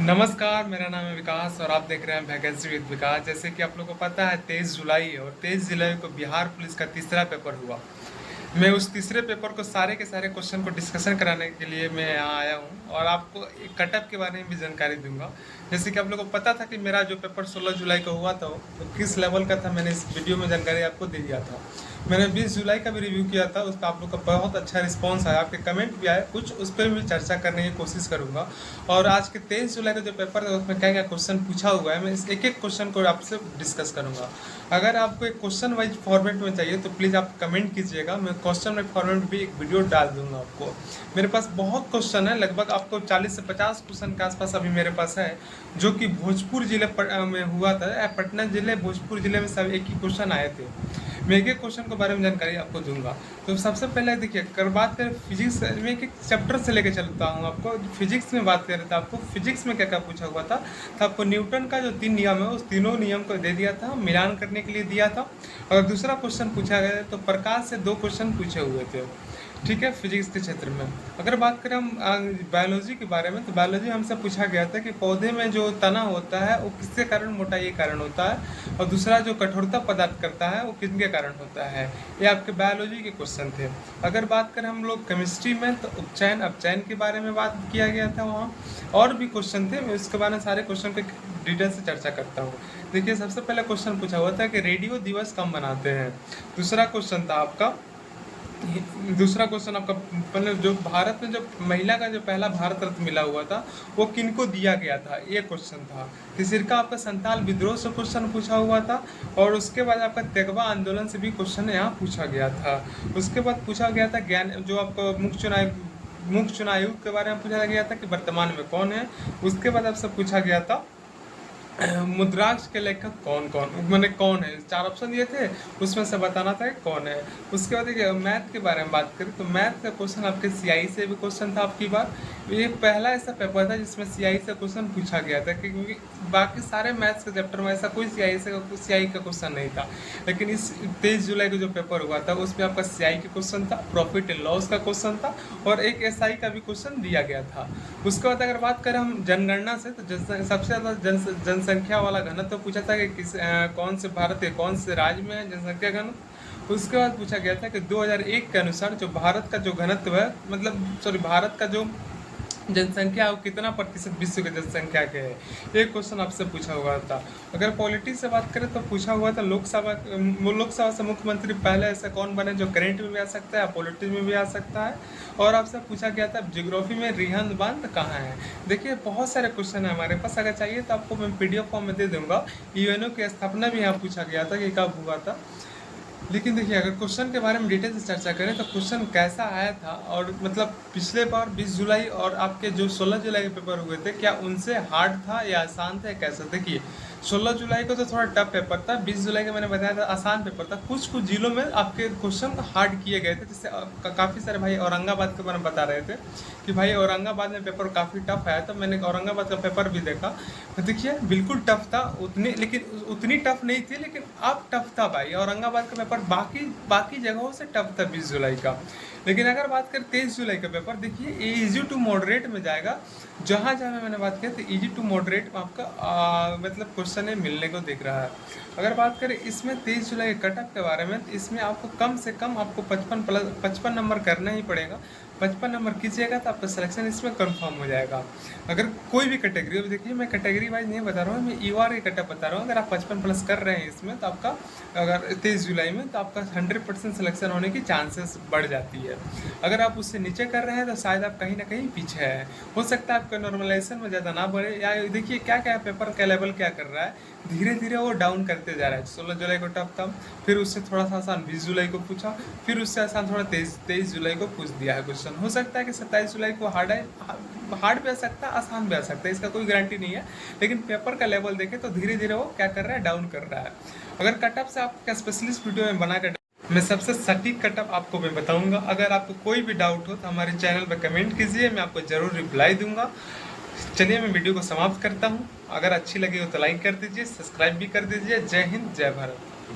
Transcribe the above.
नमस्कार, मेरा नाम है विकास और आप देख रहे हैं वैकेंसी विद विकास। जैसे कि आप लोगों को पता है 23 जुलाई है और 23 जुलाई को बिहार पुलिस का तीसरा पेपर हुआ। मैं उस तीसरे पेपर को सारे के सारे क्वेश्चन को डिस्कशन कराने के लिए मैं यहाँ आया हूँ और आपको एक कटअप के बारे में भी जानकारी दूंगा। जैसे कि आप लोगों को पता था कि मेरा जो पेपर 16 जुलाई को हुआ था तो किस लेवल का था, मैंने इस वीडियो में जानकारी आपको दे दिया था। मैंने 20 जुलाई का भी रिव्यू किया था, उस पर आप लोग का बहुत अच्छा रिस्पांस आया, आपके कमेंट भी आए, कुछ उस पर भी चर्चा करने की कोशिश करूंगा। और आज के 23 जुलाई का जो पेपर है उसमें क्या क्या क्वेश्चन पूछा हुआ है, मैं इस एक एक क्वेश्चन को आपसे डिस्कस करूंगा। अगर आपको एक क्वेश्चन वाइज फॉर्मेट में चाहिए तो प्लीज़ आप कमेंट कीजिएगा, मैं क्वेश्चन वाइज फॉर्मेट में भी एक वीडियो डाल दूंगा आपको। मेरे पास बहुत क्वेश्चन है, लगभग आपको 40 से 50 क्वेश्चन के आसपास अभी मेरे पास है, जो कि भोजपुर जिले में हुआ था। पटना जिले भोजपुर जिले में सब एक ही क्वेश्चन आए थे। मैं एक एक क्वेश्चन के बारे में जानकारी आपको दूंगा। तो सबसे पहले देखिए, अगर बात करें फिजिक्स में, एक एक चैप्टर से लेके चलता हूँ आपको। फिजिक्स में बात करें तो आपको फिजिक्स में क्या क्या पूछा हुआ था, तो आपको न्यूटन का जो 3 नियम है उस तीनों नियम को दे दिया था, मिलान करने के लिए दिया था। और दूसरा क्वेश्चन पूछा गया तो प्रकाश से 2 क्वेश्चन पूछे हुए थे, ठीक है, फिजिक्स के क्षेत्र में। अगर बात करें हम बायोलॉजी के बारे में, तो बायोलॉजी हमसे पूछा गया था कि पौधे में जो तना होता है वो किसके कारण मोटाई के कारण होता है, और दूसरा जो कठोरता पदार्थ करता है वो किसके कारण होता है। ये आपके बायोलॉजी के क्वेश्चन थे। अगर बात करें हम लोग केमिस्ट्री में, तो उपचयन अपचयन के बारे में बात किया गया था वहाँ, और भी क्वेश्चन थे, मैं उसके बारे में सारे क्वेश्चन को डिटेल से चर्चा करता हूँ। देखिए, सबसे पहले क्वेश्चन पूछा हुआ था कि रेडियो दिवस कब मनाते हैं। दूसरा क्वेश्चन था आपका, दूसरा क्वेश्चन आपका मतलब जो भारत में जो महिला का जो पहला भारत रत्न मिला हुआ था वो किनको दिया गया था, ये क्वेश्चन था। तीसरा आपका संताल विद्रोह से क्वेश्चन पूछा हुआ था, और उसके बाद आपका तेगवा आंदोलन से भी क्वेश्चन यहाँ पूछा गया था। उसके बाद पूछा गया था ज्ञान, जो आपको मुख्य चुनाव आयुक्त के बारे में पूछा गया था कि वर्तमान में कौन है। उसके बाद आपसे पूछा गया था मुद्राक्ष के लेखक कौन कौन, मैंने कौन है, 4 ऑप्शन दिए थे, उसमें से बताना था कि कौन है। उसके बाद देखिए मैथ के बारे में बात करें तो मैथ का क्वेश्चन आपके सीआई से भी क्वेश्चन था आपकी बार। ये पहला ऐसा पेपर था जिसमें सीआई से क्वेश्चन पूछा गया था, क्योंकि बाकी सारे मैथ्स के चैप्टर में ऐसा कोई सीआई का क्वेश्चन नहीं था। लेकिन इस 23 जुलाई को जो पेपर हुआ था उसमें आपका सीआई का क्वेश्चन था, प्रॉफिट एंड लॉस का क्वेश्चन था, और एक एसआई का भी क्वेश्चन दिया गया था। उसके बाद अगर बात करें हम जनगणना से, तो सबसे ज़्यादा जनसंख्या वाला घनत्व तो पूछा था कि कौन से भारत के कौन से राज्य में है जनसंख्या घनत्व। उसके बाद पूछा गया था कि 2001 के अनुसार जो भारत का जो घनत्व है, मतलब सॉरी भारत का जो जनसंख्या वो कितना प्रतिशत विश्व की जनसंख्या के है, एक क्वेश्चन आपसे पूछा हुआ था। अगर पॉलिटिक्स से बात करें तो पूछा हुआ था लोकसभा से मुख्यमंत्री पहले ऐसा कौन बने जो करेंट में भी आ सकता है, पॉलिटिक्स में भी आ सकता है। और आपसे पूछा गया था ज्योग्राफी में रिहंद बांध कहाँ है। देखिए, बहुत सारे क्वेश्चन है हमारे पास, अगर चाहिए तो आपको मैं पीडीएफ फॉर्म में दे दूंगा। यूएनओ की स्थापना भी यहाँ पूछा गया था कि कब हुआ था। लेकिन देखिए, अगर क्वेश्चन के बारे में डिटेल से चर्चा करें तो क्वेश्चन कैसा आया था, और मतलब पिछले बार 20 जुलाई और आपके जो 16 जुलाई के पेपर हुए थे, क्या उनसे हार्ड था या आसान था, कैसा। देखिए, 16 जुलाई को तो थोड़ा टफ पेपर था, 20 जुलाई का मैंने बताया था आसान पेपर था। कुछ कुछ जिलों में आपके क्वेश्चन हार्ड किए गए थे, जिससे काफ़ी सारे भाई औरंगाबाद के बारे में बता रहे थे कि भाई औरंगाबाद में पेपर काफ़ी टफ आया था। मैंने औरंगाबाद का पेपर भी देखा, तो देखिए बिल्कुल टफ था, लेकिन उतनी टफ नहीं थी, लेकिन अब टफ था भाई। औरंगाबाद का पेपर बाकी बाकी जगहों से टफ था 20 जुलाई का। लेकिन अगर बात करें 23 जुलाई का पेपर, देखिए ये इजी टू मॉडरेट में जाएगा। जहाँ जहाँ मैंने बात की तो इजी टू मॉडरेट में आपका मतलब क्वेश्चन है मिलने को दिख रहा है। अगर बात करें इसमें 23 जुलाई के कटअप के बारे में, तो इसमें आपको कम से कम आपको 55 नंबर करना ही पड़ेगा। 55 नंबर कीजिएगा तो आपका सिलेक्शन इसमें कंफर्म हो जाएगा। अगर कोई भी कैटेगरी, अब देखिए मैं कैटेगरी वाइज नहीं बता रहा हूँ, मैं ईआर के कटअप बता रहा हूँ। अगर आप 55 प्लस कर रहे हैं इसमें, तो आपका अगर 23 जुलाई में, तो आपका 100% सिलेक्शन होने की चांसेस बढ़ जाती है। अगर आप उससे नीचे कर रहे हैं तो शायद आप कहीं ना कहीं पीछे हैं, हो सकता है आपका नॉर्मलाइजेशन में ज़्यादा ना बढ़े, या देखिए क्या क्या पेपर का लेवल क्या कर रहा है, धीरे धीरे वो डाउन करते जा रहा है। 16 जुलाई को टफ था, फिर उससे थोड़ा सा आसान 20 जुलाई को पूछा, फिर उससे आसान थोड़ा 23 जुलाई को पूछ दिया है क्वेश्चन। हो सकता है कि 27 जुलाई को हार्ड भी आ सकता है, आसान भी आ सकता है, इसका कोई गारंटी नहीं है। लेकिन पेपर का लेवल देखें तो धीरे धीरे वो क्या कर रहा है, डाउन कर रहा है। अगर कटअप से आपका स्पेशलिस्ट वीडियो में बनाकर मैं सबसे सटीक कटअप आपको मैं बताऊंगा। अगर आपको कोई भी डाउट हो तो हमारे चैनल पर कमेंट कीजिए, मैं आपको ज़रूर रिप्लाई दूंगा। चलिए मैं वीडियो को समाप्त करता हूं। अगर अच्छी लगी हो तो लाइक कर दीजिए, सब्सक्राइब भी कर दीजिए। जय हिंद, जय भारत।